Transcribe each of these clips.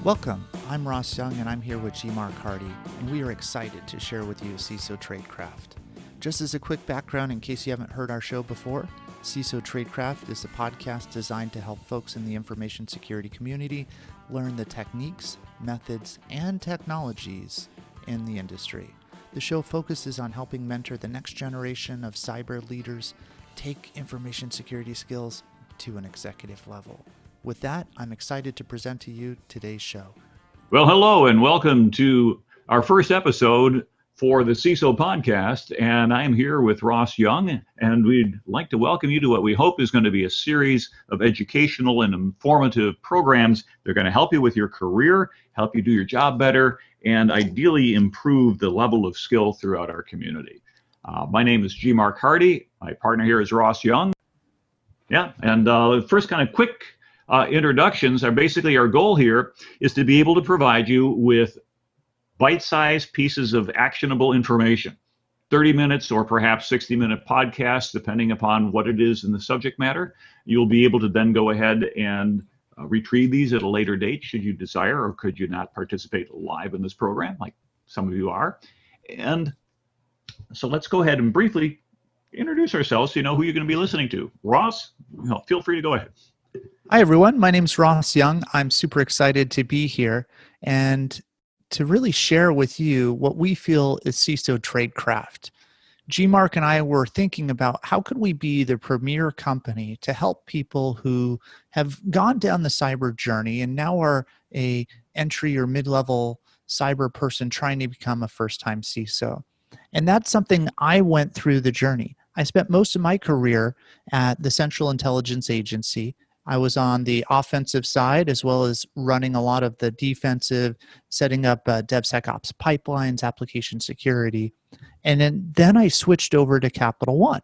Welcome, I'm Ross Young and I'm here with G. Mark Hardy, and we are excited to share with you CISO Tradecraft. Just as a quick background in case you haven't heard our show before, CISO Tradecraft is a podcast designed to help folks in the information security community learn the techniques, methods, and technologies in the industry. The show focuses on helping mentor the next generation of cyber leaders take information security skills to an executive level. With that, I'm excited to present to you today's show. Well, hello and welcome to our first episode for the CISO podcast. And I'm here with Ross Young, and we'd like to welcome you to what we hope is going to be a series of educational and informative programs. They're going to help you with your career, help you do your job better, and ideally improve the level of skill throughout our community. My name is G. Mark Hardy. My partner here is Ross Young. First kind of quick introductions are basically our goal here is to be able to provide you with bite-sized pieces of actionable information, 30 minutes or perhaps 60-minute podcasts, depending upon what it is in the subject matter. You'll be able to then go ahead and retrieve these at a later date should you desire, or could you not participate live in this program like some of you are. And so let's go ahead and briefly introduce ourselves so you know who you're going to be listening to. Ross, feel free to go ahead. Hi, everyone. My name is Ross Young. I'm super excited to be here and to really share with you what we feel is CISO Tradecraft. G. Mark and I were thinking about how could we be the premier company to help people who have gone down the cyber journey and now are a entry or mid-level cyber person trying to become a first-time CISO. And that's something I went through the journey. I spent most of my career at the Central Intelligence Agency. I was on the offensive side as well as running a lot of the defensive, setting up DevSecOps pipelines, application security. And then I switched over to Capital One,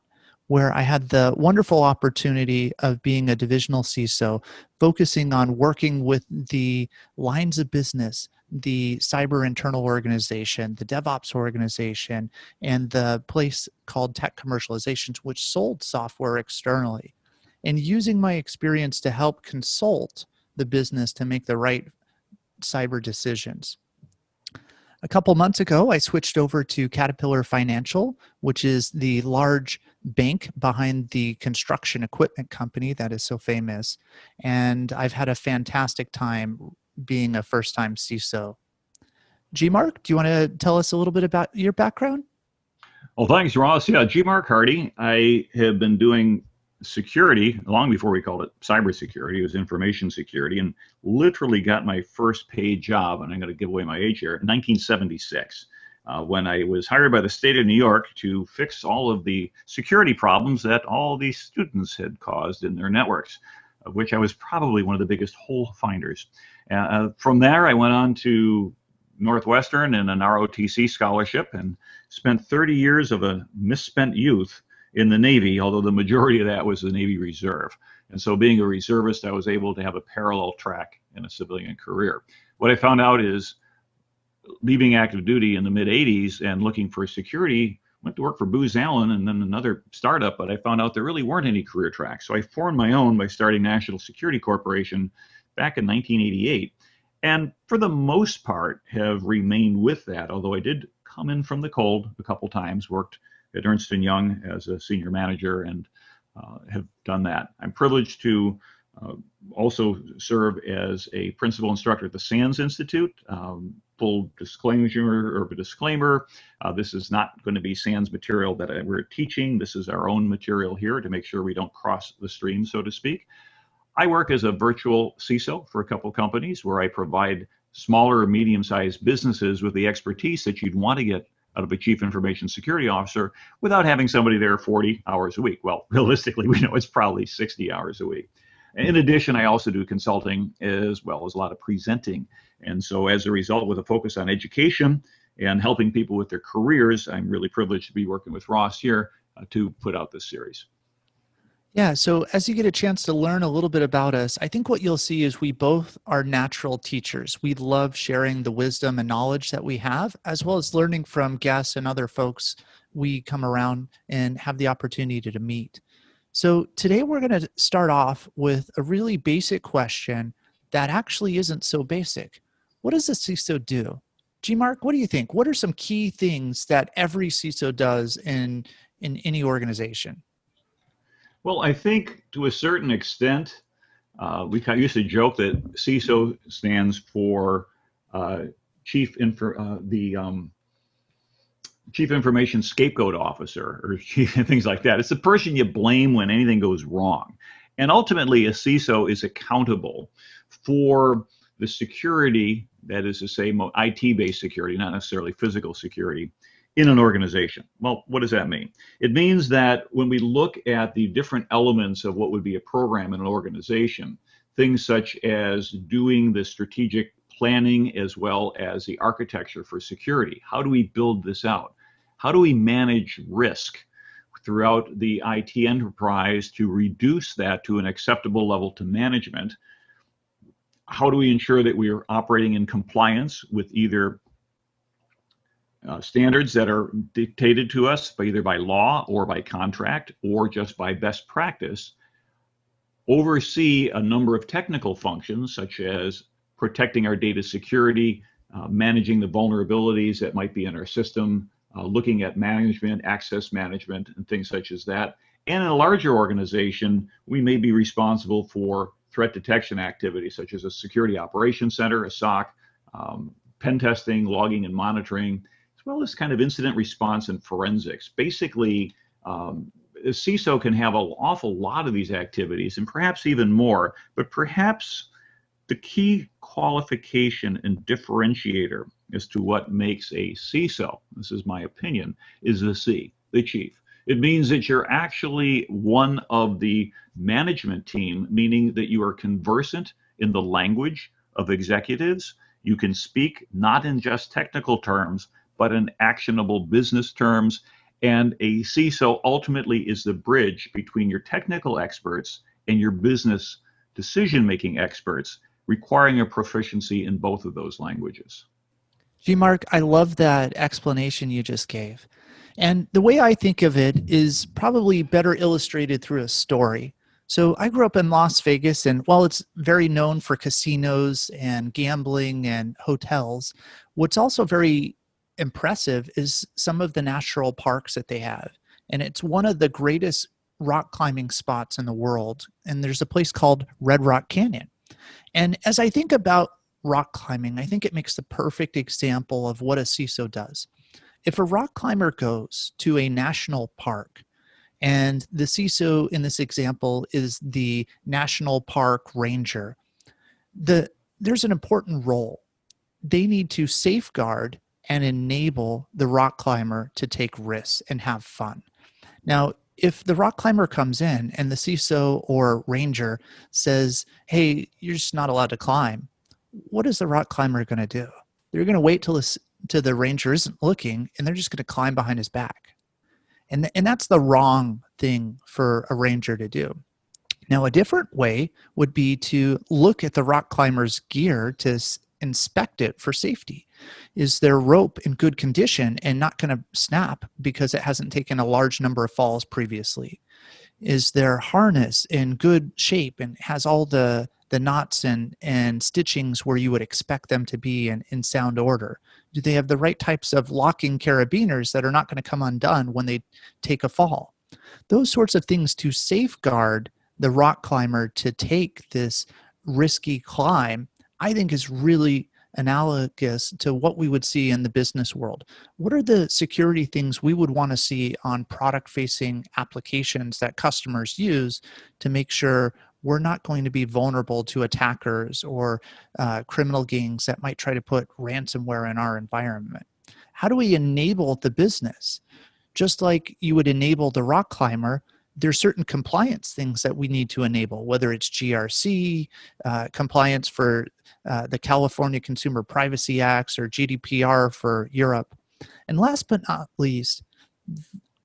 where I had the wonderful opportunity of being a divisional CISO, focusing on working with the lines of business, the cyber internal organization, the DevOps organization, and the place called Tech Commercializations, which sold software externally. And using my experience to help consult the business to make the right cyber decisions. A couple months ago, I switched over to Caterpillar Financial, which is the large bank behind the construction equipment company that is so famous. And I've had a fantastic time being a first-time CISO. G. Mark, do you want to tell us a little bit about your background? Well, thanks, Ross. Yeah, G. Mark Hardy. I have been doing security long before we called it cybersecurity. It was information security, and literally got my first paid job, and I'm going to give away my age here, in 1976, when I was hired by the state of New York to fix all of the security problems that all these students had caused in their networks, of which I was probably one of the biggest hole finders. From there, I went on to Northwestern and an ROTC scholarship and spent 30 years of a misspent youth in the Navy, although the majority of that was the Navy Reserve. And so being a reservist, I was able to have a parallel track in a civilian career. What I found out is leaving active duty in the mid-'80s and looking for security, went to work for Booz Allen and then another startup, but I found out there really weren't any career tracks. So I formed my own by starting National Security Corporation back in 1988. And for the most part have remained with that, although I did come in from the cold a couple times, worked at Ernst & Young as a senior manager and have done that. I'm privileged to also serve as a principal instructor at the SANS Institute. Full disclosure or disclaimer, this is not going to be SANS material that we're teaching. This is our own material here to make sure we don't cross the stream, so to speak. I work as a virtual CISO for a couple companies where I provide smaller or medium-sized businesses with the expertise that you'd want to get out of a chief information security officer without having somebody there 40 hours a week. Well, realistically, we know it's probably 60 hours a week. In addition, I also do consulting as well as a lot of presenting. And so as a result, with a focus on education and helping people with their careers, I'm really privileged to be working with Ross here to put out this series. Yeah, so as you get a chance to learn a little bit about us, I think what you'll see is we both are natural teachers. We love sharing the wisdom and knowledge that we have, as well as learning from guests and other folks we come around and have the opportunity to meet. So today we're going to start off with a really basic question that actually isn't so basic. What does a CISO do? G Mark, what do you think? What are some key things that every CISO does in any organization? Well, I think to a certain extent, we kind of used to joke that CISO stands for uh, Chief Info, the Chief Information Scapegoat Officer, or chief, things like that. It's the person you blame when anything goes wrong. And ultimately, a CISO is accountable for the security, that is to say, IT-based security, not necessarily physical security, in an organization. Well, what does that mean? It means that when we look at the different elements of what would be a program in an organization, things such as doing the strategic planning as well as the architecture for security. How do we build this out? How do we manage risk throughout the IT enterprise to reduce that to an acceptable level to management? How do we ensure that we are operating in compliance with either standards that are dictated to us by either by law or by contract or just by best practice? Oversee a number of technical functions such as protecting our data security, managing the vulnerabilities that might be in our system, looking at management, access management, and things such as that. And in a larger organization, we may be responsible for threat detection activities such as a security operations center, a SOC, pen testing, logging and monitoring, as well as kind of incident response and forensics. Basically, a CISO can have an awful lot of these activities and perhaps even more, but perhaps the key qualification and differentiator as to what makes a CISO, this is my opinion, is the C, the chief. It means that you're actually one of the management team, meaning that you are conversant in the language of executives. You can speak not in just technical terms, but in actionable business terms. And a CISO ultimately is the bridge between your technical experts and your business decision-making experts, requiring a proficiency in both of those languages. G Mark, I love that explanation you just gave. And the way I think of it is probably better illustrated through a story. So I grew up in Las Vegas, and while it's very known for casinos and gambling and hotels, what's also very impressive is some of the natural parks that they have. And it's one of the greatest rock climbing spots in the world. And there's a place called Red Rock Canyon. And as I think about rock climbing, I think it makes the perfect example of what a CISO does. If a rock climber goes to a national park, and the CISO in this example is the national park ranger, there's an important role. They need to safeguard and enable the rock climber to take risks and have fun. Now, if the rock climber comes in and the CISO or ranger says, hey, you're just not allowed to climb, what is the rock climber going to do? They're going to wait till the ranger isn't looking, and they're just going to climb behind his back. And that's the wrong thing for a ranger to do. Now, a different way would be to look at the rock climber's gear to inspect it for safety. Is their rope in good condition and not going to snap because it hasn't taken a large number of falls previously? Is their harness in good shape and has all the knots and stitchings where you would expect them to be in sound order? Do they have the right types of locking carabiners that are not going to come undone when they take a fall? Those sorts of things to safeguard the rock climber to take this risky climb, I think is really analogous to what we would see in the business world. What are the security things we would want to see on product-facing applications that customers use to make sure we're not going to be vulnerable to attackers or criminal gangs that might try to put ransomware in our environment? How do we enable the business? Just like you would enable the rock climber, there's certain compliance things that we need to enable, whether it's GRC, compliance for the California Consumer Privacy Acts, or GDPR for Europe. And last but not least,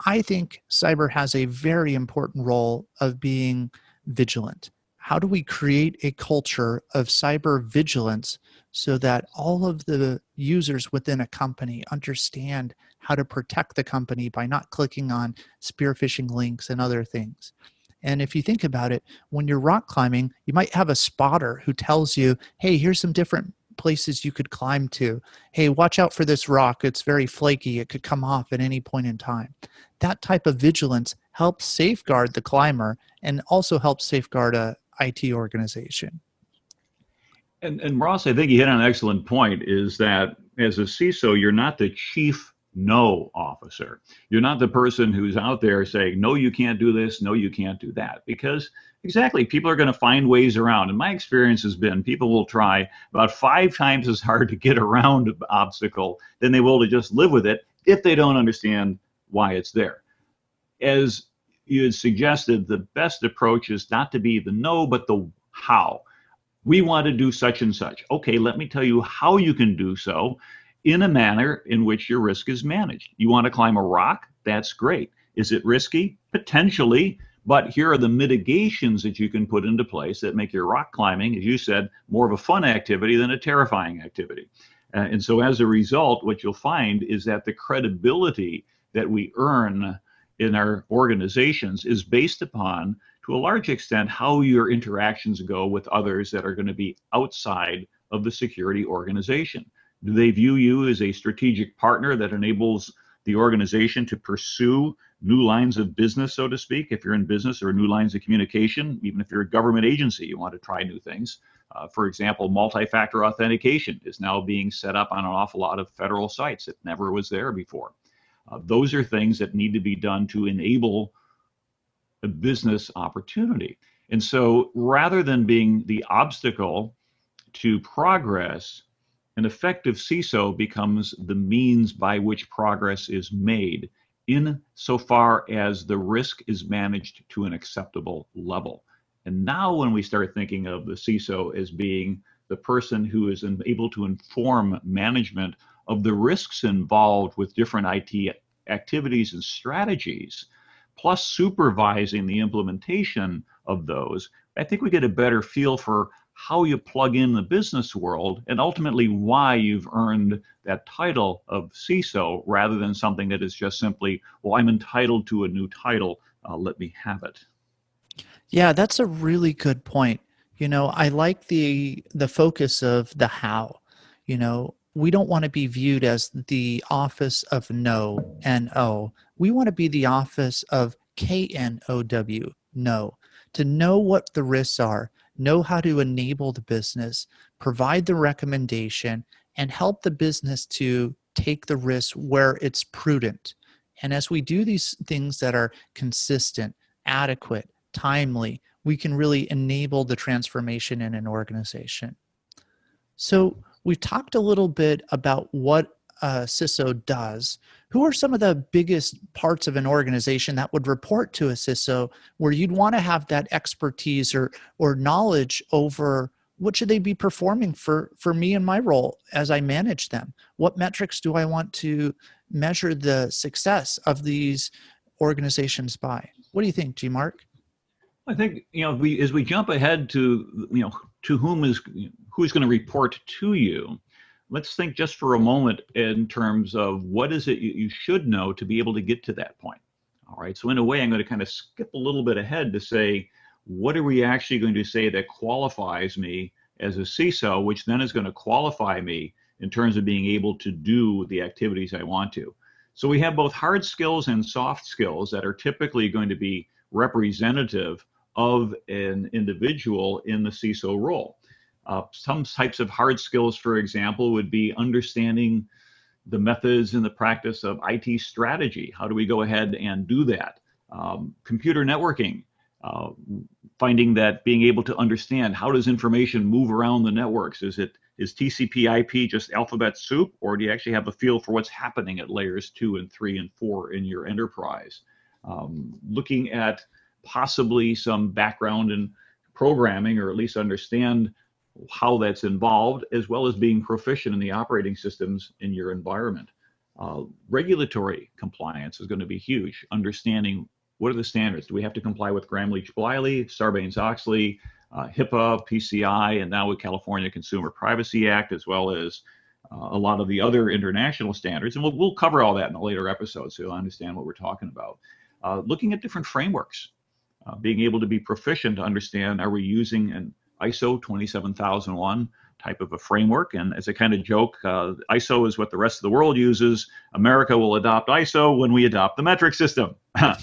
I think cyber has a very important role of being vigilant. How do we create a culture of cyber vigilance so that all of the users within a company understand how to protect the company by not clicking on spear phishing links and other things? And if you think about it, when you're rock climbing, you might have a spotter who tells you, hey, here's some different places you could climb to. Hey, watch out for this rock. It's very flaky. It could come off at any point in time. That type of vigilance helps safeguard the climber and also helps safeguard a IT organization. And Ross, I think you hit on an excellent point, is that as a CISO, you're not the chief no officer. You're not the person who's out there saying, no, you can't do this, no, you can't do that. Because exactly, people are going to find ways around. And my experience has been people will try about 5 times as hard to get around an obstacle than they will to just live with it if they don't understand why it's there. As you had suggested, the best approach is not to be the no, but the how. We want to do such and such. Okay, let me tell you how you can do so in a manner in which your risk is managed. You want to climb a rock? That's great. Is it risky? Potentially, but here are the mitigations that you can put into place that make your rock climbing, as you said, more of a fun activity than a terrifying activity. And so as a result, what you'll find is that the credibility that we earn in our organizations is based upon, to a large extent, how your interactions go with others that are going to be outside of the security organization. Do they view you as a strategic partner that enables the organization to pursue new lines of business, so to speak, if you're in business, or new lines of communication? Even if you're a government agency, you want to try new things. For example, multi-factor authentication is now being set up on an awful lot of federal sites. It never was there before. Those are things that need to be done to enable a business opportunity. And so rather than being the obstacle to progress, an effective CISO becomes the means by which progress is made, in so far as the risk is managed to an acceptable level. And now when we start thinking of the CISO as being the person who is able to inform management of the risks involved with different IT activities and strategies, plus supervising the implementation of those, I think we get a better feel for how you plug in the business world and ultimately why you've earned that title of CISO, rather than something that is just simply, well, I'm entitled to a new title, let me have it. Yeah, that's a really good point. I like the focus of the how. We don't want to be viewed as the office of no, N-O. We want to be the office of K-N-O-W, no. To know what the risks are, know how to enable the business, provide the recommendation, and help the business to take the risk where it's prudent. And as we do these things that are consistent, adequate, timely, we can really enable the transformation in an organization. So we've talked a little bit about what a CISO does. Who are some of the biggest parts of an organization that would report to a CISO where you'd want to have that expertise or knowledge over what should they be performing for me and my role as I manage them? What metrics do I want to measure the success of these organizations by? What do you think, G. Mark? I think, as we jump ahead to, to who's going to report to you, let's think just for a moment in terms of what is it you should know to be able to get to that point. All right. So in a way, I'm going to kind of skip a little bit ahead to say, what are we actually going to say that qualifies me as a CISO, which then is going to qualify me in terms of being able to do the activities I want to. So we have both hard skills and soft skills that are typically going to be representative of an individual in the CISO role. Some types of hard skills, for example, would be understanding the methods and the practice of IT strategy. How do we go ahead and do that? Computer networking, finding that being able to understand how does information move around the networks? Is TCP/IP just alphabet soup, or do you actually have a feel for what's happening at layers 2 and 3 and 4 in your enterprise? Looking at possibly some background in programming, or at least understand how that's involved, as well as being proficient in the operating systems in your environment. Regulatory compliance is going to be huge. Understanding what are the standards? Do we have to comply with Gramm-Leach-Bliley, Sarbanes-Oxley, HIPAA, PCI, and now with California Consumer Privacy Act, as well as a lot of the other international standards. And we'll cover all that in a later episode, so you'll understand what we're talking about. Looking at different frameworks, being able to be proficient to understand, are we using an ISO 27001 type of a framework. And as a kind of joke, ISO is what the rest of the world uses. America will adopt ISO when we adopt the metric system.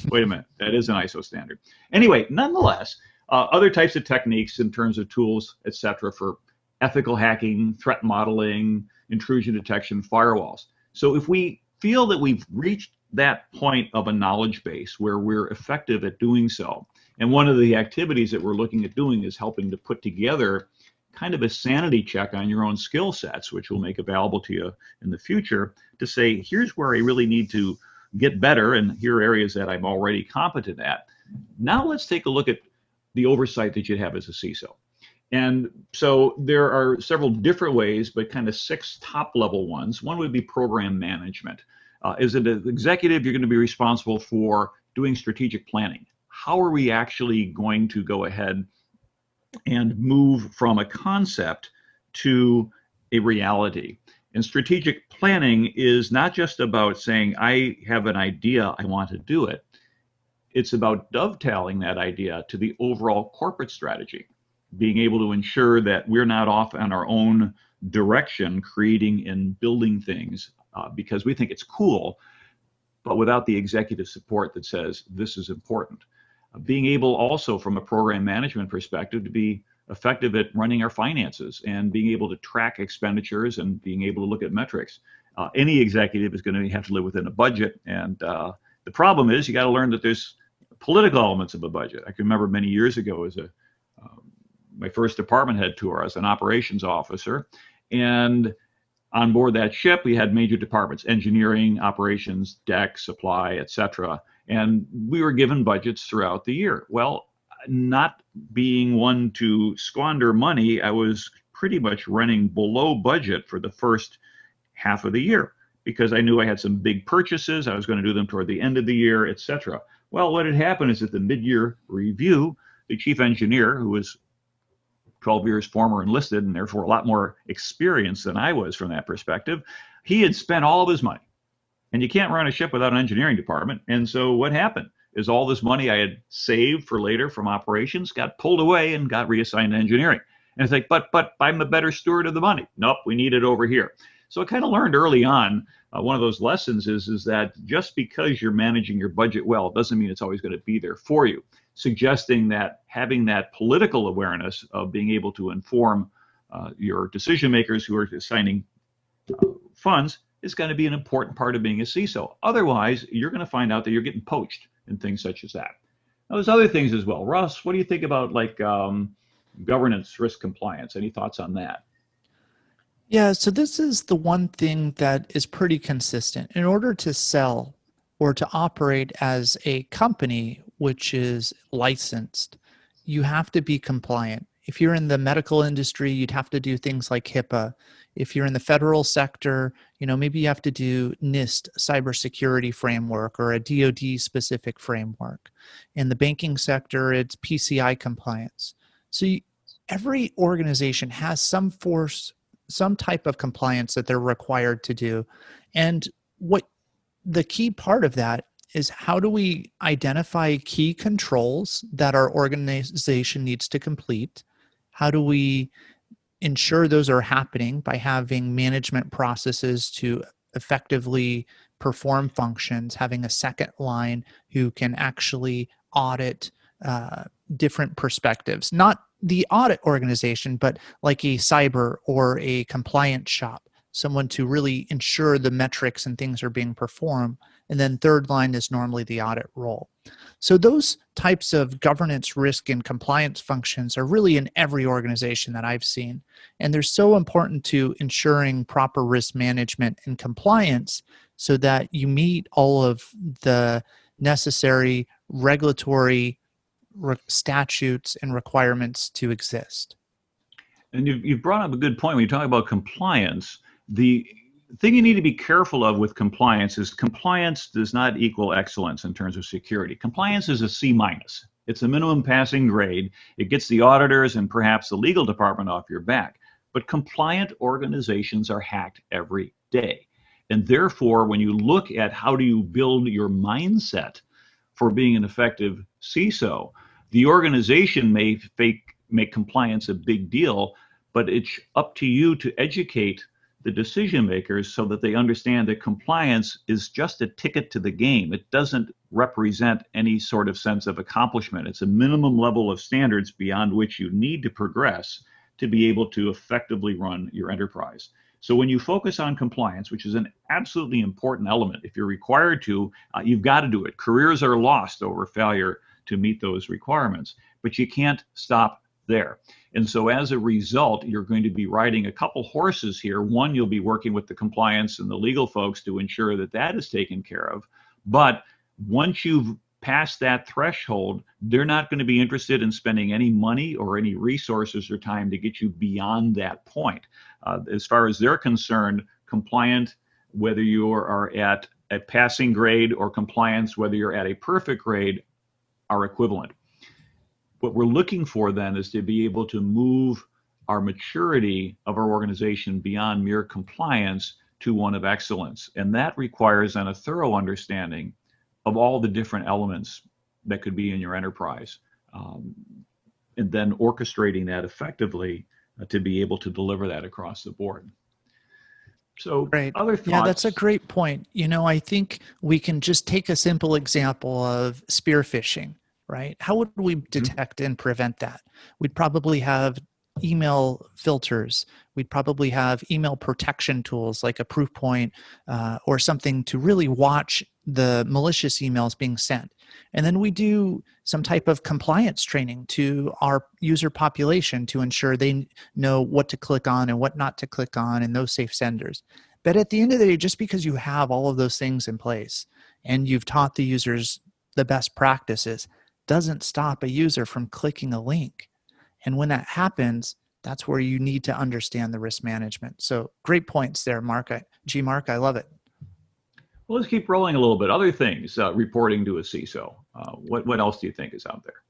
Wait a minute, that is an ISO standard. Anyway, nonetheless, other types of techniques in terms of tools, et cetera, for ethical hacking, threat modeling, intrusion detection, firewalls. So if we feel that we've reached that point of a knowledge base where we're effective at doing so, and one of the activities that we're looking at doing is helping to put together kind of a sanity check on your own skill sets, which we'll make available to you in the future, to say, here's where I really need to get better, and here are areas that I'm already competent at. Now let's take a look at the oversight that you have as a CISO. And so there are several different ways, but kind of 6 top level ones. One would be program management. As an executive, you're going to be responsible for doing strategic planning. How are we actually going to go ahead and move from a concept to a reality? And strategic planning is not just about saying, I have an idea, I want to do it. It's about dovetailing that idea to the overall corporate strategy, being able to ensure that we're not off on our own direction, creating and building things because we think it's cool, but without the executive support that says this is important. Being able also from a program management perspective to be effective at running our finances and being able to track expenditures and being able to look at metrics. Any executive is going to have to live within a budget, and the problem is you got to learn that there's political elements of a budget. I can remember many years ago as my first department head tour as an operations officer, and on board that ship we had major departments: engineering, operations, deck, supply, etc. And we were given budgets throughout the year. Well, not being one to squander money, I was pretty much running below budget for the first half of the year because I knew I had some big purchases. I was going to do them toward the end of the year, etc. Well, what had happened is at the mid-year review, the chief engineer, who was 12 years former enlisted and therefore a lot more experienced than I was from that perspective, he had spent all of his money. And you can't run a ship without an engineering department. And so what happened is all this money I had saved for later from operations got pulled away and got reassigned to engineering. And it's like, but I'm a better steward of the money. Nope, we need it over here. So I kind of learned early on, one of those lessons is that just because you're managing your budget well doesn't mean it's always going to be there for you. Suggesting that having that political awareness of being able to inform your decision makers who are assigning funds is going to be an important part of being a CISO. Otherwise, you're going to find out that you're getting poached in things such as that. Now, there's other things as well. Russ, what do you think about like governance, risk compliance? Any thoughts on that? Yeah, so this is the one thing that is pretty consistent. In order to sell or to operate as a company which is licensed, you have to be compliant. If you're in the medical industry, you'd have to do things like HIPAA. If you're in the federal sector, maybe you have to do NIST cybersecurity framework or a DoD specific framework. In the banking sector, it's PCI compliance. So every organization has some type of compliance that they're required to do. And what the key part of that is, how do we identify key controls that our organization needs to complete? How do we ensure those are happening by having management processes to effectively perform functions, having a second line who can actually audit different perspectives, not the audit organization, but like a cyber or a compliance shop, someone to really ensure the metrics and things are being performed. And then third line is normally the audit role. So those types of governance, risk, and compliance functions are really in every organization that I've seen. And they're so important to ensuring proper risk management and compliance so that you meet all of the necessary regulatory statutes and requirements to exist. And you've brought up a good point when you talk about compliance. The thing you need to be careful of with compliance is compliance does not equal excellence in terms of security. Compliance is a C-. It's a minimum passing grade. It gets the auditors and perhaps the legal department off your back. But compliant organizations are hacked every day. And therefore, when you look at how do you build your mindset for being an effective CISO, the organization may make compliance a big deal, but it's up to you to educate the decision makers so that they understand that compliance is just a ticket to the game. It doesn't represent any sort of sense of accomplishment. It's a minimum level of standards beyond which you need to progress to be able to effectively run your enterprise. So when you focus on compliance, which is an absolutely important element, if you're required to, you've got to do it. Careers are lost over failure to meet those requirements, but you can't stop there. And so as a result, you're going to be riding a couple horses here. One, you'll be working with the compliance and the legal folks to ensure that that is taken care of. But once you've passed that threshold, they're not going to be interested in spending any money or any resources or time to get you beyond that point. As far as they're concerned, compliant, whether you are at a passing grade, or compliance, whether you're at a perfect grade, are equivalent. What we're looking for then is to be able to move our maturity of our organization beyond mere compliance to one of excellence. And that requires then a thorough understanding of all the different elements that could be in your enterprise, and then orchestrating that effectively to be able to deliver that across the board. So Right. other thoughts? Yeah, that's a great point. I think we can just take a simple example of spear phishing, right? How would we detect and prevent that? We'd probably have email filters. We'd probably have email protection tools like a Proofpoint or something to really watch the malicious emails being sent. And then we do some type of compliance training to our user population to ensure they know what to click on and what not to click on and those safe senders. But at the end of the day, just because you have all of those things in place and you've taught the users the best practices doesn't stop a user from clicking a link. And when that happens, that's where you need to understand the risk management. So great points there, Mark. Mark, I love it. Well, let's keep rolling a little bit. Other things, reporting to a CISO. What else do you think is out there?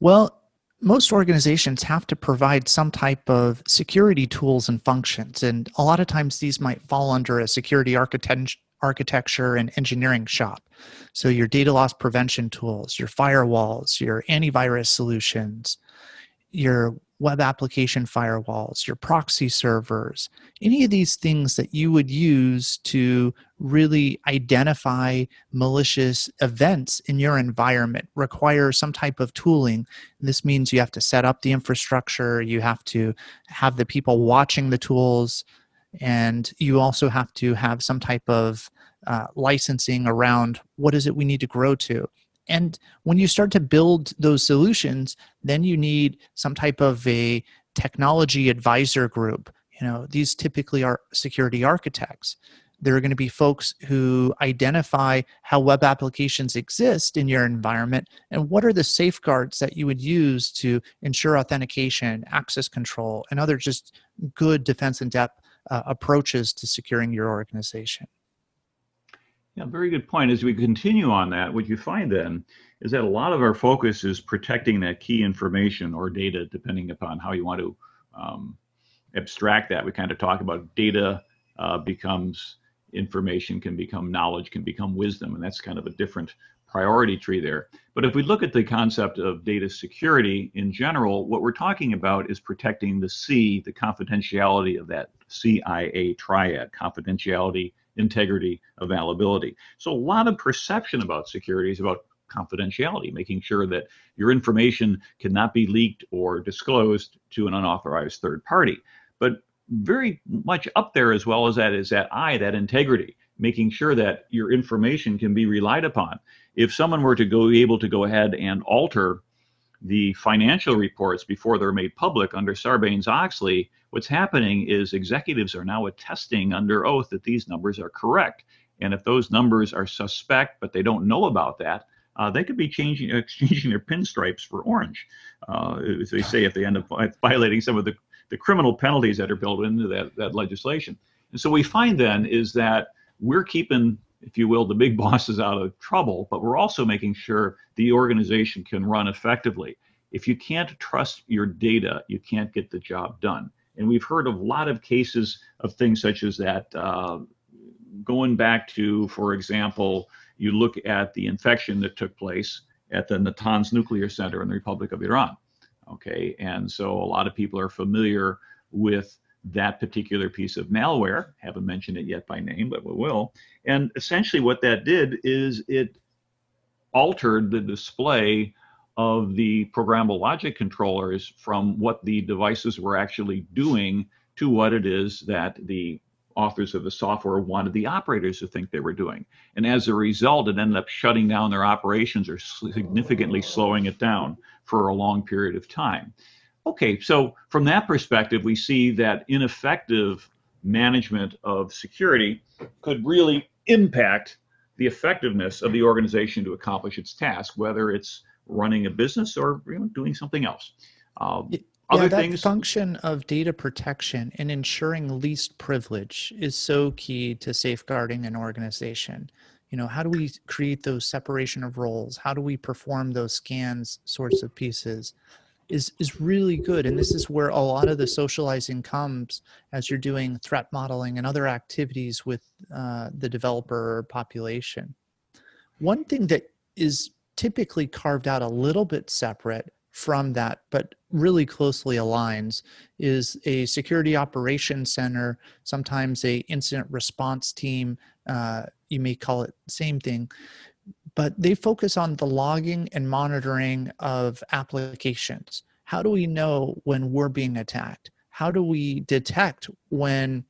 Well, most organizations have to provide some type of security tools and functions. And a lot of times these might fall under a security architecture and engineering shop. So your data loss prevention tools, your firewalls, your antivirus solutions, your web application firewalls, your proxy servers, any of these things that you would use to really identify malicious events in your environment require some type of tooling. This means you have to set up the infrastructure, you have to have the people watching the tools, and you also have to have some type of licensing around what is it we need to grow to. And when you start to build those solutions, then you need some type of a technology advisor group. These typically are security architects. There are going to be folks who identify how web applications exist in your environment and what are the safeguards that you would use to ensure authentication, access control, and other just good defense in depth approaches to securing your organization. Yeah, very good point. As we continue on that, what you find then is that a lot of our focus is protecting that key information or data, depending upon how you want to abstract that. We kind of talk about data becomes information, can become knowledge, can become wisdom, and that's kind of a different priority tree there. But if we look at the concept of data security in general, what we're talking about is protecting the C, the confidentiality of that CIA triad: confidentiality, integrity, availability. So a lot of perception about security is about confidentiality, making sure that your information cannot be leaked or disclosed to an unauthorized third party. But very much up there as well as that is that I, that integrity, making sure that your information can be relied upon. If someone were to be able to go ahead and alter the financial reports before they're made public under Sarbanes-Oxley, what's happening is executives are now attesting under oath that these numbers are correct. And if those numbers are suspect, but they don't know about that, they could be exchanging their pinstripes for orange, as they say, if they end up violating some of the criminal penalties that are built into that legislation. And so we find then is that we're keeping, if you will, the big bosses out of trouble, but we're also making sure the organization can run effectively. If you can't trust your data, you can't get the job done. And we've heard of a lot of cases of things such as that, going back to, for example, you look at the infection that took place at the Natanz nuclear center in the Republic of Iran. Okay, and so a lot of people are familiar with that particular piece of malware. Haven't mentioned it yet by name, but we will. And essentially what that did is it altered the display of the programmable logic controllers from what the devices were actually doing to what it is that the authors of the software wanted the operators to think they were doing. And as a result, it ended up shutting down their operations or significantly slowing it down for a long period of time. Okay, so from that perspective, we see that ineffective management of security could really impact the effectiveness of the organization to accomplish its task, whether it's running a business or doing something else. Yeah, that function of data protection and ensuring least privilege is so key to safeguarding an organization. How do we create those separation of roles? How do we perform those scans sorts of pieces is really good. And this is where a lot of the socializing comes as you're doing threat modeling and other activities with the developer population. One thing that is typically carved out a little bit separate from that, but really closely aligns, is a security operations center, sometimes a incident response team. You may call it same thing, but they focus on the logging and monitoring of applications. How do we know when we're being attacked? How do we detect when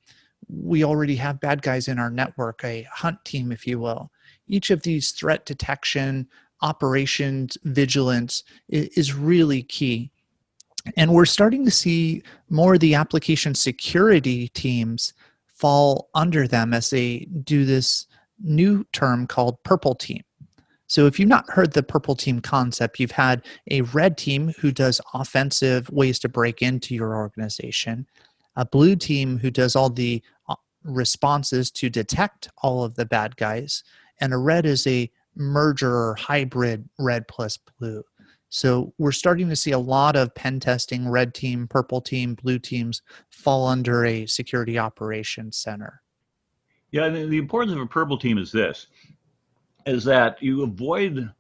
we already have bad guys in our network, a hunt team, if you will? Each of these threat detection, operations, vigilance is really key. And we're starting to see more of the application security teams fall under them as they do this new term called purple team. So if you've not heard the purple team concept, you've had a red team who does offensive ways to break into your organization, a blue team who does all the responses to detect all of the bad guys, and a red is a merger or hybrid red plus blue. So we're starting to see a lot of pen testing, red team, purple team, blue teams fall under a security operations center. Yeah, the importance of a purple team is this, is that you avoid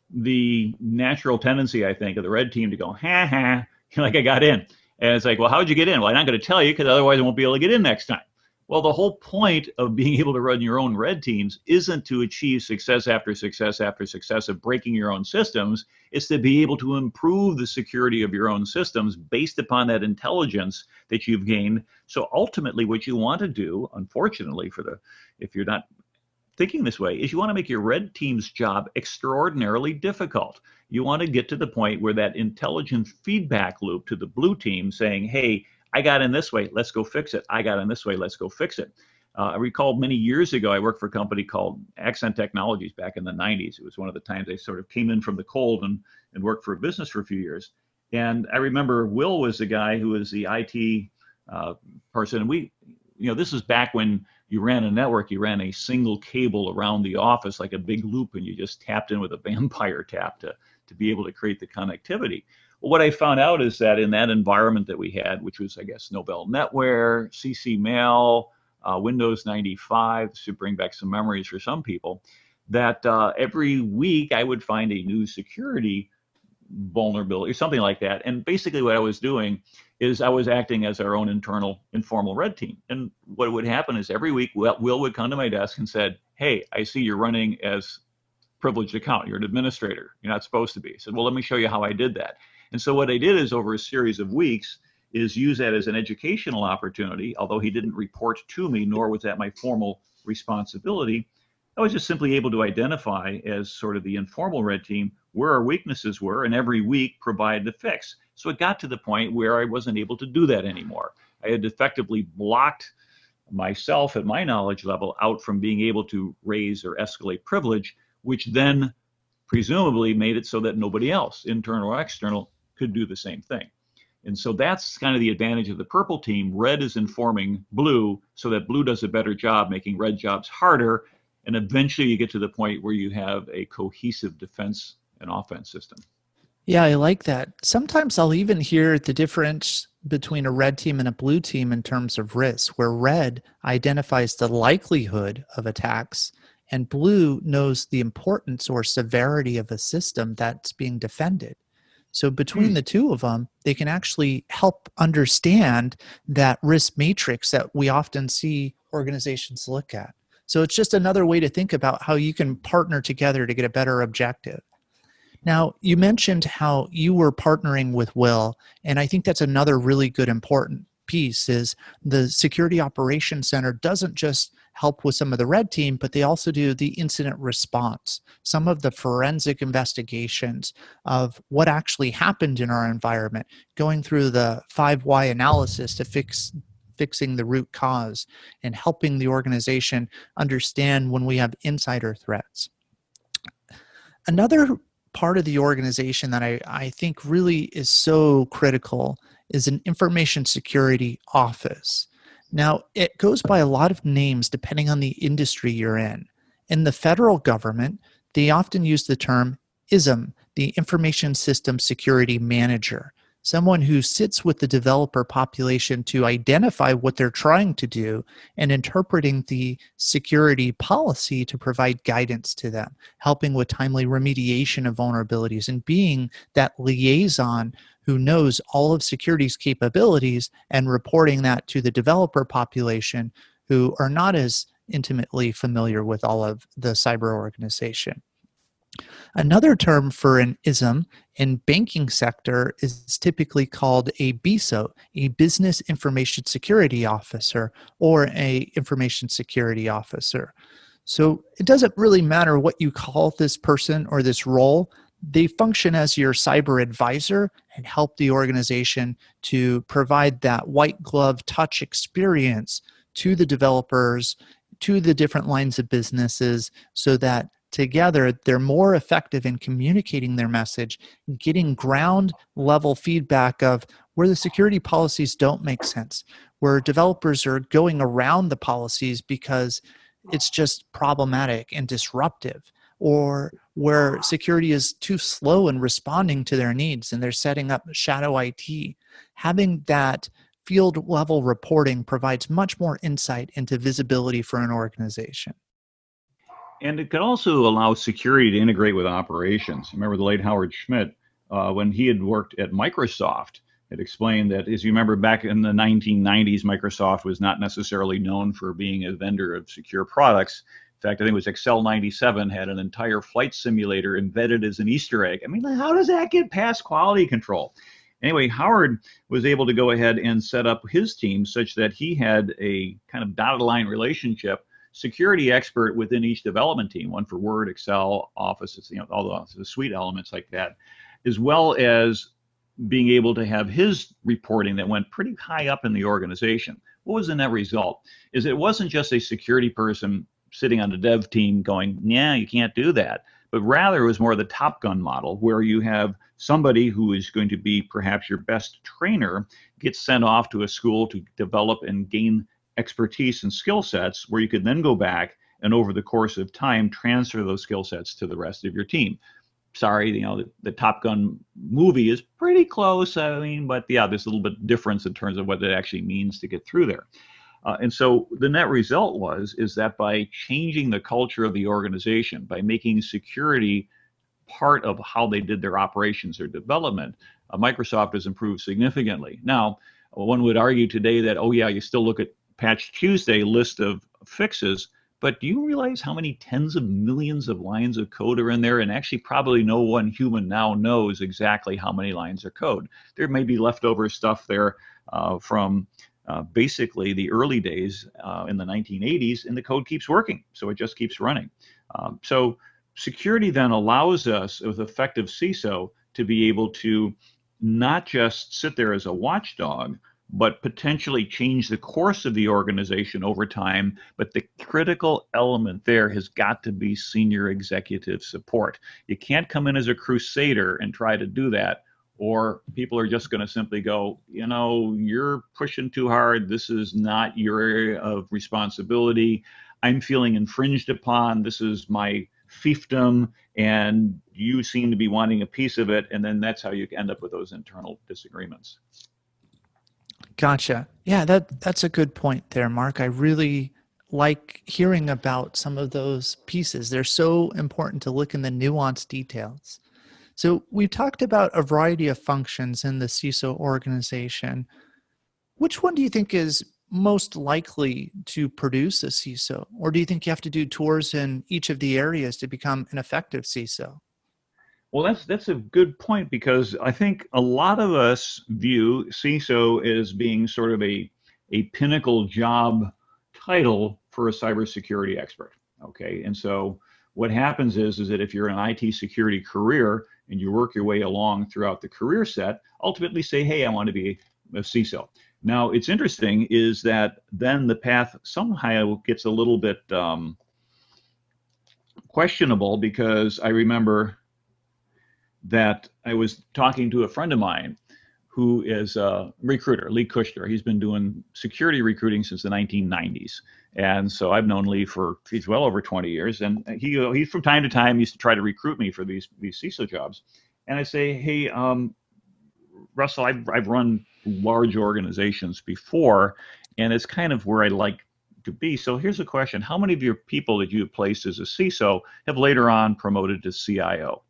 the natural tendency, I think, of the red team to go, ha ha, like I got in. And it's like, well, how'd you get in? Well, I'm not going to tell you because otherwise I won't be able to get in next time. Well, the whole point of being able to run your own red teams isn't to achieve success after success after success of breaking your own systems. It's to be able to improve the security of your own systems based upon that intelligence that you've gained. So ultimately, what you want to do, unfortunately, if you're not thinking this way, is you want to make your red team's job extraordinarily difficult. You want to get to the point where that intelligent feedback loop to the blue team saying, hey, I got in this way, let's go fix it. I got in this way, let's go fix it. I recall many years ago, I worked for a company called Accent Technologies back in the 90s. It was one of the times I sort of came in from the cold and worked for a business for a few years. And I remember Will was the guy who was the IT person. And this is back when you ran a network, you ran a single cable around the office like a big loop, and you just tapped in with a vampire tap to be able to create the connectivity. Well, what I found out is that in that environment that we had, which was, I guess, Nobel NetWare, CC Mail, Windows 95, to bring back some memories for some people, that every week I would find a new security vulnerability or something like that. And basically what I was doing is I was acting as our own internal informal red team. And what would happen is every week Will would come to my desk and said, hey, I see you're running as privileged account. You're an administrator. You're not supposed to be. I said, well, let me show you how I did that. And so what I did is over a series of weeks is use that as an educational opportunity, although he didn't report to me, nor was that my formal responsibility. I was just simply able to identify as sort of the informal red team where our weaknesses were, and every week provide the fix. So it got to the point where I wasn't able to do that anymore. I had effectively blocked myself at my knowledge level out from being able to raise or escalate privilege, which then presumably made it so that nobody else, internal or external, could do the same thing. And so that's kind of the advantage of the purple team. Red is informing blue so that blue does a better job making red jobs harder. And eventually you get to the point where you have a cohesive defense and offense system. Yeah, I like that. Sometimes I'll even hear the difference between a red team and a blue team in terms of risk, where red identifies the likelihood of attacks and blue knows the importance or severity of a system that's being defended. So between the two of them, they can actually help understand that risk matrix that we often see organizations look at. So it's just another way to think about how you can partner together to get a better objective. Now, you mentioned how you were partnering with Will, and I think that's another really good important piece is the Security Operations Center doesn't just help with some of the red team, but they also do the incident response, some of the forensic investigations of what actually happened in our environment, going through the 5 why analysis to fixing the root cause and helping the organization understand when we have insider threats. Another part of the organization that I think really is so critical is an information security office. Now, it goes by a lot of names depending on the industry you're in. In the federal government, they often use the term ISM, the Information System Security Manager, someone who sits with the developer population to identify what they're trying to do and interpreting the security policy to provide guidance to them, helping with timely remediation of vulnerabilities, and being that liaison who knows all of security's capabilities and reporting that to the developer population who are not as intimately familiar with all of the cyber organization. Another term for an ISM in banking sector is typically called a BISO, a Business Information Security Officer, or a Information Security Officer. So it doesn't really matter what you call this person or this role. They function as your cyber advisor and help the organization to provide that white glove touch experience to the developers, to the different lines of businesses, so that together they're more effective in communicating their message, getting ground level feedback of where the security policies don't make sense, where developers are going around the policies because it's just problematic and disruptive, or where security is too slow in responding to their needs and they're setting up shadow IT. Having that field level reporting provides much more insight into visibility for an organization. And it could also allow security to integrate with operations. Remember the late Howard Schmidt, when he had worked at Microsoft, had explained that, as you remember, back in the 1990s, Microsoft was not necessarily known for being a vendor of secure products. In fact, I think it was Excel 97 had an entire flight simulator embedded as an Easter egg. I mean, how does that get past quality control? Anyway, Howard was able to go ahead and set up his team such that he had a kind of dotted line relationship security expert within each development team, one for Word, Excel, Office, all the suite elements like that, as well as being able to have his reporting that went pretty high up in the organization. What was the net result? Is it wasn't just a security person sitting on the dev team going, yeah, you can't do that, but rather it was more the Top Gun model, where you have somebody who is going to be perhaps your best trainer gets sent off to a school to develop and gain expertise and skill sets, where you could then go back and over the course of time transfer those skill sets to the rest of your team. Sorry, the Top Gun movie is pretty close. I mean, but yeah, there's a little bit of difference in terms of what it actually means to get through there. And so the net result is that by changing the culture of the organization, by making security part of how they did their operations or development, Microsoft has improved significantly. Now, one would argue today that, oh yeah, you still look at Patch Tuesday list of fixes, but do you realize how many tens of millions of lines of code are in there? And actually probably no one human now knows exactly how many lines of code. There may be leftover stuff there from basically the early days in the 1980s, and the code keeps working, so it just keeps running. So security then allows us, with effective CISO, to be able to not just sit there as a watchdog, but potentially change the course of the organization over time. But the critical element there has got to be senior executive support. You can't come in as a crusader and try to do that, or people are just going to simply go, you're pushing too hard. This is not your area of responsibility. I'm feeling infringed upon. This is my fiefdom, and you seem to be wanting a piece of it. And then that's how you end up with those internal disagreements. Gotcha. Yeah, that's a good point there, Mark. I really like hearing about some of those pieces. They're so important to look in the nuanced details. So we've talked about a variety of functions in the CISO organization. Which one do you think is most likely to produce a CISO? Or do you think you have to do tours in each of the areas to become an effective CISO? Well, that's a good point because I think a lot of us view CISO as being sort of a pinnacle job title for a cybersecurity expert. Okay, and so what happens is that if you're in an IT security career and you work your way along throughout the career set, ultimately say, hey, I want to be a CISO. Now, it's interesting is that then the path somehow gets a little bit questionable because I remember that I was talking to a friend of mine who is a recruiter, Lee Kushner. He's been doing security recruiting since the 1990s. And so I've known Lee for, he's well over 20 years. And he from time to time used to try to recruit me for these CISO jobs. And I say, hey, Russell, I've run large organizations before, and it's kind of where I like to be. So here's a question. How many of your people that you have placed as a CISO have later on promoted to CIO?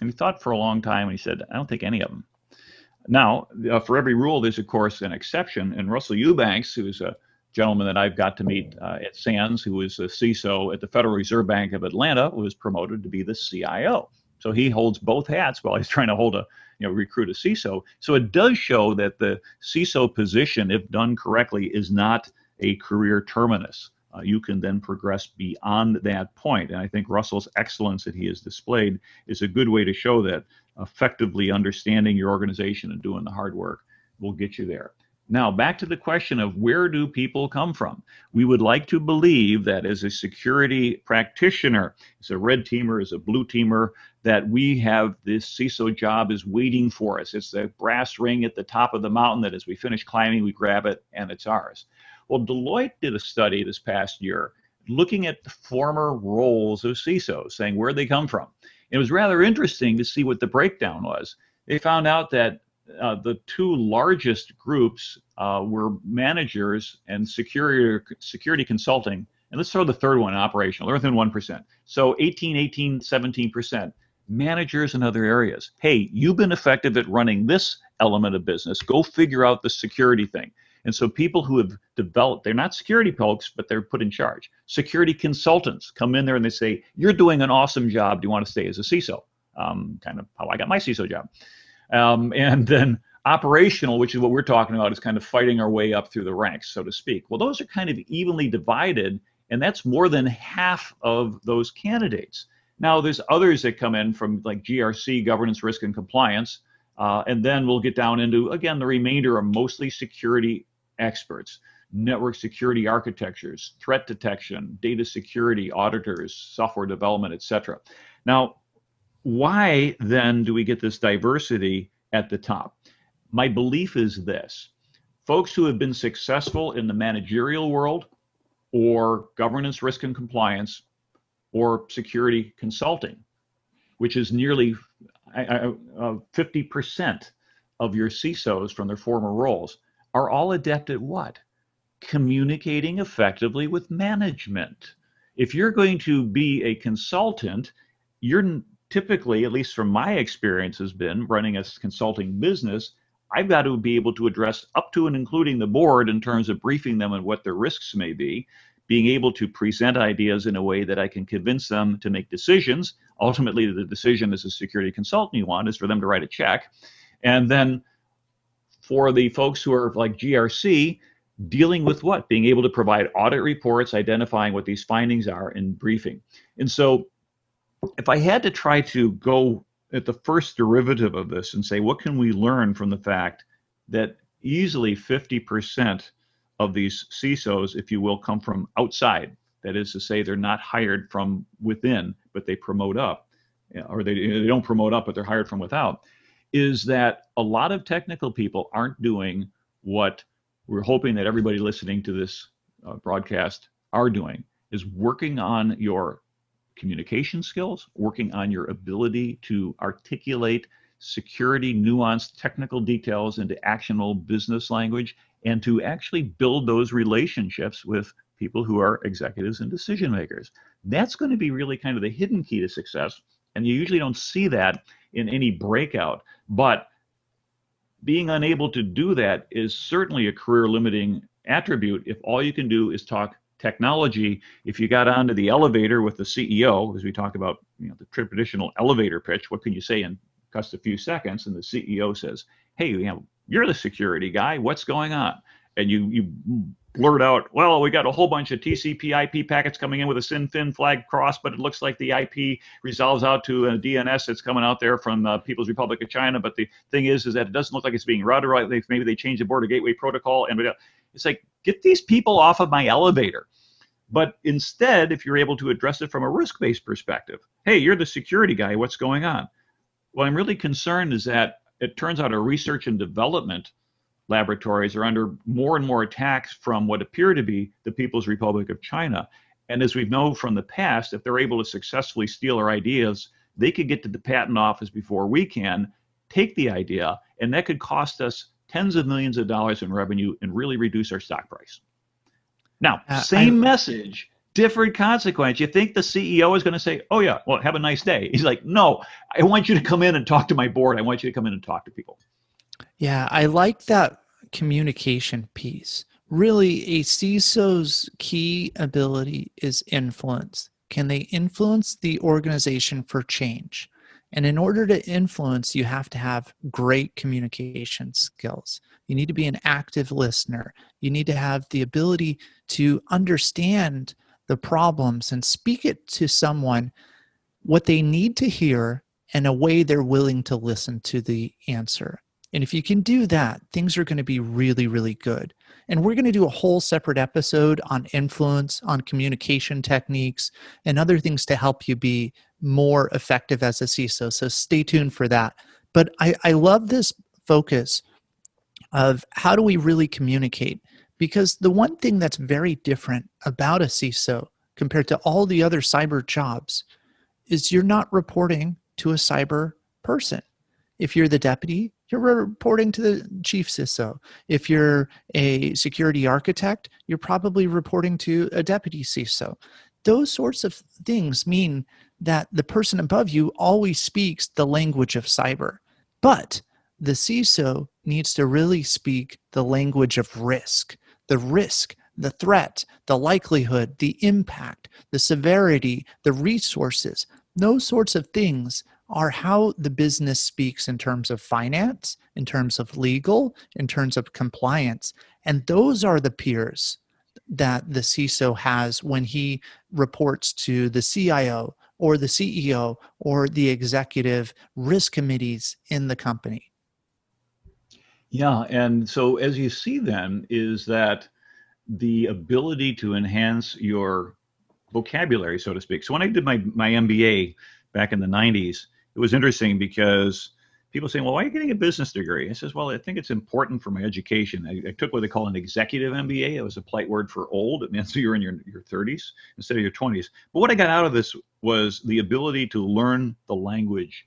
And he thought for a long time, and he said, I don't think any of them. Now, for every rule, there's, of course, an exception. And Russell Eubanks, who's a gentleman that I've got to meet at SANS, who was a CISO at the Federal Reserve Bank of Atlanta, was promoted to be the CIO. So he holds both hats while he's trying to recruit a CISO. So it does show that the CISO position, if done correctly, is not a career terminus. You can then progress beyond that point. And I think Russell's excellence that he has displayed is a good way to show that effectively understanding your organization and doing the hard work will get you there. Now, back to the question of where do people come from? We would like to believe that as a security practitioner, as a red teamer, as a blue teamer, that we have this CISO job is waiting for us. It's the brass ring at the top of the mountain that as we finish climbing, we grab it and it's ours. Well, Deloitte did a study this past year looking at the former roles of CISOs, saying where they come from. It was rather interesting to see what the breakdown was. They found out that the two largest groups were managers and security consulting. And let's throw the third one, operational, they're within 1%. So 18, 17%. Managers in other areas. Hey, you've been effective at running this element of business. Go figure out the security thing. And so people who have developed, they're not security folks, but they're put in charge. Security consultants come in there and they say, you're doing an awesome job. Do you want to stay as a CISO? Kind of how I got my CISO job. And then operational, which is what we're talking about, is kind of fighting our way up through the ranks, so to speak. Well, those are kind of evenly divided, and that's more than half of those candidates. Now, there's others that come in from like GRC, governance, risk, and compliance, and then we'll get down into, again, the remainder are mostly security experts, network security architectures, threat detection, data security, auditors, software development, etc. Now, why then do we get this diversity at the top? My belief is this. Folks who have been successful in the managerial world or governance, risk, and compliance or security consulting, which is nearly 50% of your CISOs from their former roles, are all adept at what? Communicating effectively with management. If you're going to be a consultant, you're typically, at least from my experience has been running a consulting business, I've got to be able to address up to and including the board in terms of briefing them on what their risks may be, being able to present ideas in a way that I can convince them to make decisions. Ultimately, the decision as a security consultant you want is for them to write a check. And then for the folks who are like GRC, dealing with what? Being able to provide audit reports, identifying what these findings are, and briefing. And so if I had to try to go at the first derivative of this and say, what can we learn from the fact that easily 50% of these CISOs, if you will, come from outside? That is to say, they're not hired from within, but they promote up, or they don't promote up, but they're hired from without, is that a lot of technical people aren't doing what we're hoping that everybody listening to this broadcast are doing, is working on your communication skills, working on your ability to articulate security, nuanced technical details into actionable business language, and to actually build those relationships with people who are executives and decision makers. That's going to be really kind of the hidden key to success. And you usually don't see that in any breakout. But being unable to do that is certainly a career limiting attribute if all you can do is talk technology. If you got onto the elevator with the CEO, as we talked about, the traditional elevator pitch, what can you say in just a few seconds? And the CEO says, hey, you're the security guy. What's going on? And you blurt out, well, we got a whole bunch of TCP IP packets coming in with a SYN-FIN flag cross, but it looks like the IP resolves out to a DNS that's coming out there from People's Republic of China. But the thing is that it doesn't look like it's being routed right. Maybe they changed the border gateway protocol. And it's like, get these people off of my elevator. But instead, if you're able to address it from a risk-based perspective, hey, you're the security guy. What's going on? What I'm really concerned is that it turns out our research and development laboratories are under more and more attacks from what appear to be the People's Republic of China. And as we know from the past, if they're able to successfully steal our ideas, they could get to the patent office before we can, take the idea, and that could cost us tens of millions of dollars in revenue and really reduce our stock price. Now, same message, different consequence. You think the CEO is going to say, oh yeah, well, have a nice day. He's like, no, I want you to come in and talk to my board. I want you to come in and talk to people. Yeah, I like that communication piece. Really, a CISO's key ability is influence. Can they influence the organization for change? And in order to influence, you have to have great communication skills. You need to be an active listener. You need to have the ability to understand the problems and speak it to someone what they need to hear in a way they're willing to listen to the answer. And if you can do that, things are going to be really, really good. And we're going to do a whole separate episode on influence, on communication techniques, and other things to help you be more effective as a CISO. So stay tuned for that. But I love this focus of how do we really communicate? Because the one thing that's very different about a CISO compared to all the other cyber jobs is you're not reporting to a cyber person. If you're the deputy, you're reporting to the chief CISO. If you're a security architect, you're probably reporting to a deputy CISO. Those sorts of things mean that the person above you always speaks the language of cyber. But the CISO needs to really speak the language of risk, the threat, the likelihood, the impact, the severity, the resources. Those sorts of things are how the business speaks in terms of finance, in terms of legal, in terms of compliance. And those are the peers that the CISO has when he reports to the CIO or the CEO or the executive risk committees in the company. Yeah, and so as you see then is that the ability to enhance your vocabulary, so to speak. So when I did my MBA back in the 90s, it was interesting because people saying, well, why are you getting a business degree? I says, well, I think it's important for my education. I took what they call an executive MBA. It was a polite word for old. It means you're in your 30s instead of your 20s. But what I got out of this was the ability to learn the language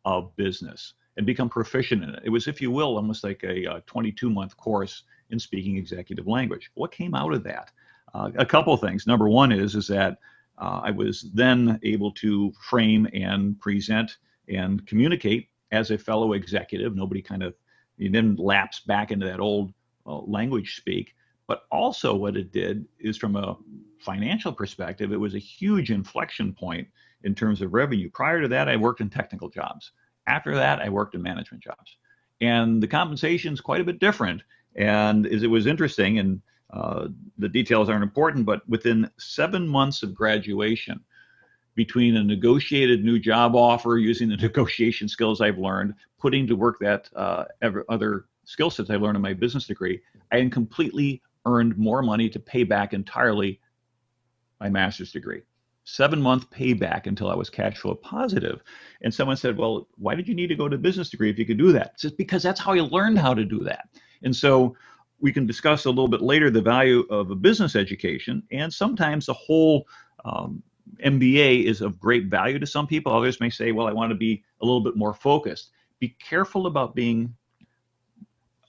of business and become proficient in it. It was, if you will, almost like a 22-month course in speaking executive language. What came out of that? A couple of things. Number one is that I was then able to frame and present and communicate as a fellow executive. You didn't lapse back into that old language speak. But also what it did is from a financial perspective, it was a huge inflection point in terms of revenue. Prior to that, I worked in technical jobs. After that, I worked in management jobs. And the compensation is quite a bit different. And it was interesting, and the details aren't important, but within 7 months of graduation, between a negotiated new job offer, using the negotiation skills I've learned, putting to work that other skill sets I learned in my business degree, I had completely earned more money to pay back entirely my master's degree. 7-month payback until I was cash flow positive. And someone said, well, why did you need to go to business degree if you could do that? It's just because that's how you learned how to do that. And so we can discuss a little bit later the value of a business education. And sometimes the whole MBA is of great value to some people. Others may say, well, I want to be a little bit more focused. Be careful about being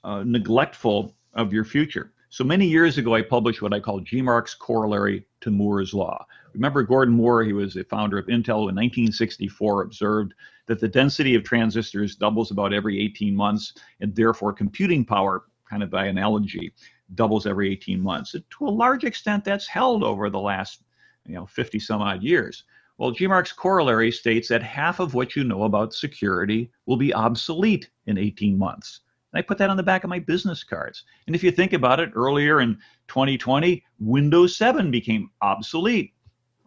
neglectful of your future. So many years ago, I published what I call GMARC's Corollary to Moore's Law. Remember Gordon Moore, he was the founder of Intel, who in 1964 observed that the density of transistors doubles about every 18 months, and therefore computing power, kind of by analogy, doubles every 18 months. And to a large extent, that's held over the last 50 some odd years. Well, GMARC's corollary states that half of what you know about security will be obsolete in 18 months. And I put that on the back of my business cards. And if you think about it, earlier in 2020, Windows 7 became obsolete,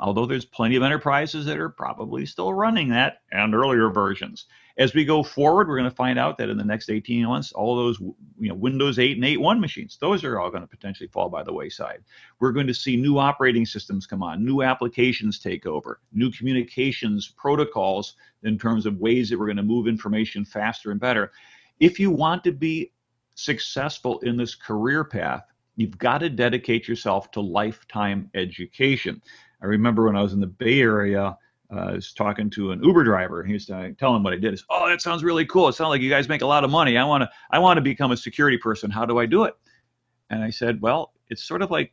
although there's plenty of enterprises that are probably still running that and earlier versions. As we go forward, we're going to find out that in the next 18 months, all those Windows 8 and 8.1 machines, those are all going to potentially fall by the wayside. We're going to see new operating systems come on, new applications take over, new communications protocols in terms of ways that we're going to move information faster and better. If you want to be successful in this career path, you've got to dedicate yourself to lifetime education. I remember when I was in the Bay Area, I was talking to an Uber driver. He was telling him what I did. He said, "Oh, that sounds really cool. It sounds like you guys make a lot of money. I want to become a security person. How do I do it?" And I said, "Well, it's sort of like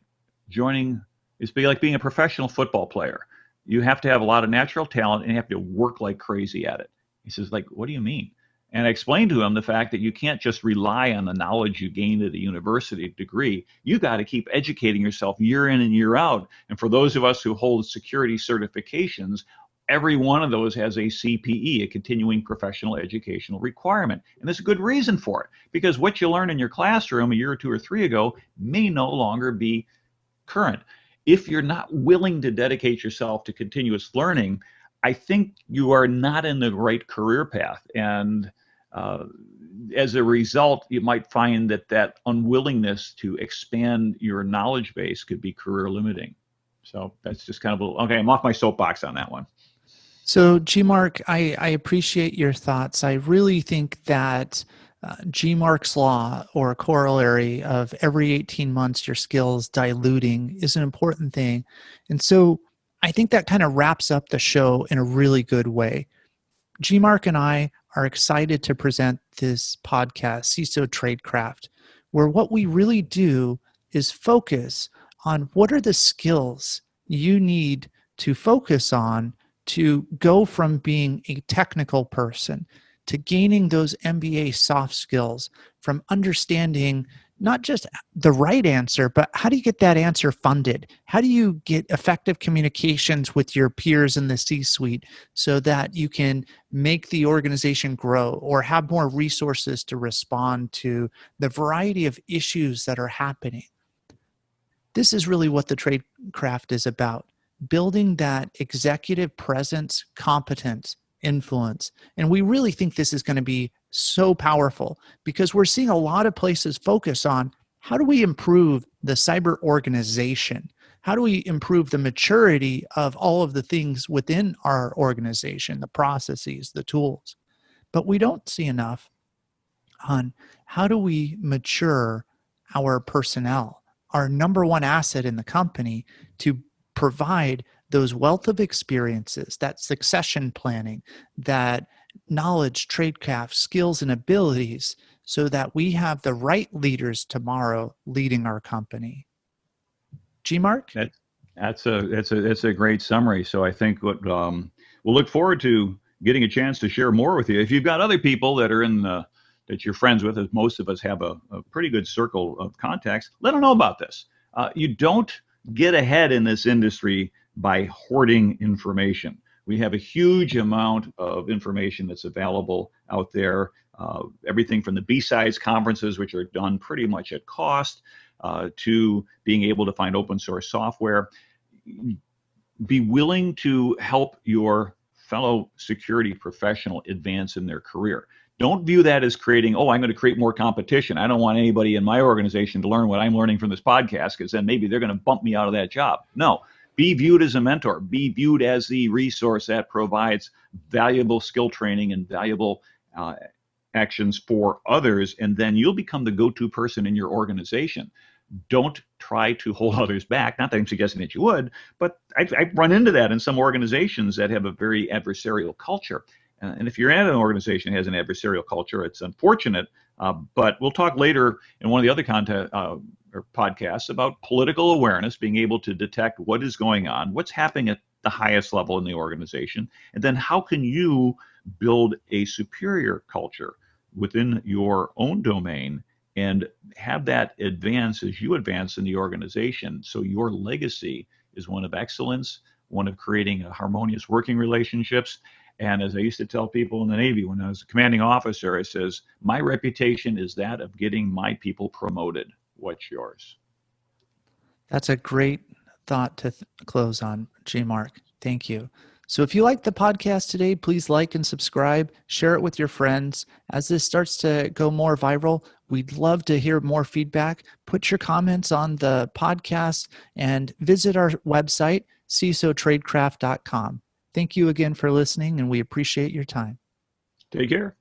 like being a professional football player. You have to have a lot of natural talent and you have to work like crazy at it." He says, "Like, what do you mean?" And I explained to him the fact that you can't just rely on the knowledge you gained at a university degree. You got to keep educating yourself year in and year out. And for those of us who hold security certifications, every one of those has a CPE, a continuing professional educational requirement. And there's a good reason for it, because what you learn in your classroom a year or two or three ago may no longer be current. If you're not willing to dedicate yourself to continuous learning, I think you are not in the right career path. And as a result, you might find that unwillingness to expand your knowledge base could be career limiting. So that's just kind of okay, I'm off my soapbox on that one. So, GMARC, I appreciate your thoughts. I really think that GMARC's law, or a corollary of every 18 months your skills diluting, is an important thing. And so I think that kind of wraps up the show in a really good way. GMARC and I are excited to present this podcast, CISO Tradecraft, where what we really do is focus on what are the skills you need to focus on to go from being a technical person to gaining those MBA soft skills, from understanding not just the right answer, but how do you get that answer funded? How do you get effective communications with your peers in the C-suite so that you can make the organization grow or have more resources to respond to the variety of issues that are happening? This is really what the Tradecraft is about, building that executive presence, competence, influence. And we really think this is going to be so powerful because we're seeing a lot of places focus on how do we improve the cyber organization? How do we improve the maturity of all of the things within our organization, the processes, the tools? But we don't see enough on how do we mature our personnel, our number one asset in the company, to provide those wealth of experiences, that succession planning, that knowledge, tradecraft, skills, and abilities, so that we have the right leaders tomorrow leading our company. GMARC? That's a great summary. So I think we'll look forward to getting a chance to share more with you. If you've got other people that are that you're friends with, as most of us have a pretty good circle of contacts, let them know about this. You don't get ahead in this industry by hoarding information. We have a huge amount of information that's available out there. Everything from the B-sides conferences, which are done pretty much at cost, to being able to find open source software. Be willing to help your fellow security professional advance in their career. Don't view that as creating, I'm going to create more competition. I don't want anybody in my organization to learn what I'm learning from this podcast, because then maybe they're going to bump me out of that job. No, be viewed as a mentor. Be viewed as the resource that provides valuable skill training and valuable actions for others, and then you'll become the go-to person in your organization. Don't try to hold others back. Not that I'm suggesting that you would, but I've run into that in some organizations that have a very adversarial culture. And if you're in an organization that has an adversarial culture, it's unfortunate. But we'll talk later in one of the other or podcasts about political awareness, being able to detect what is going on, what's happening at the highest level in the organization, and then how can you build a superior culture within your own domain and have that advance as you advance in the organization, so your legacy is one of excellence, one of creating harmonious working relationships. And as I used to tell people in the Navy when I was a commanding officer, I says, my reputation is that of getting my people promoted. What's yours? That's a great thought to close on, J. Mark. Thank you. So if you like the podcast today, please like and subscribe, share it with your friends. As this starts to go more viral, we'd love to hear more feedback. Put your comments on the podcast and visit our website, CISOTradecraft.com. Thank you again for listening, and we appreciate your time. Take care.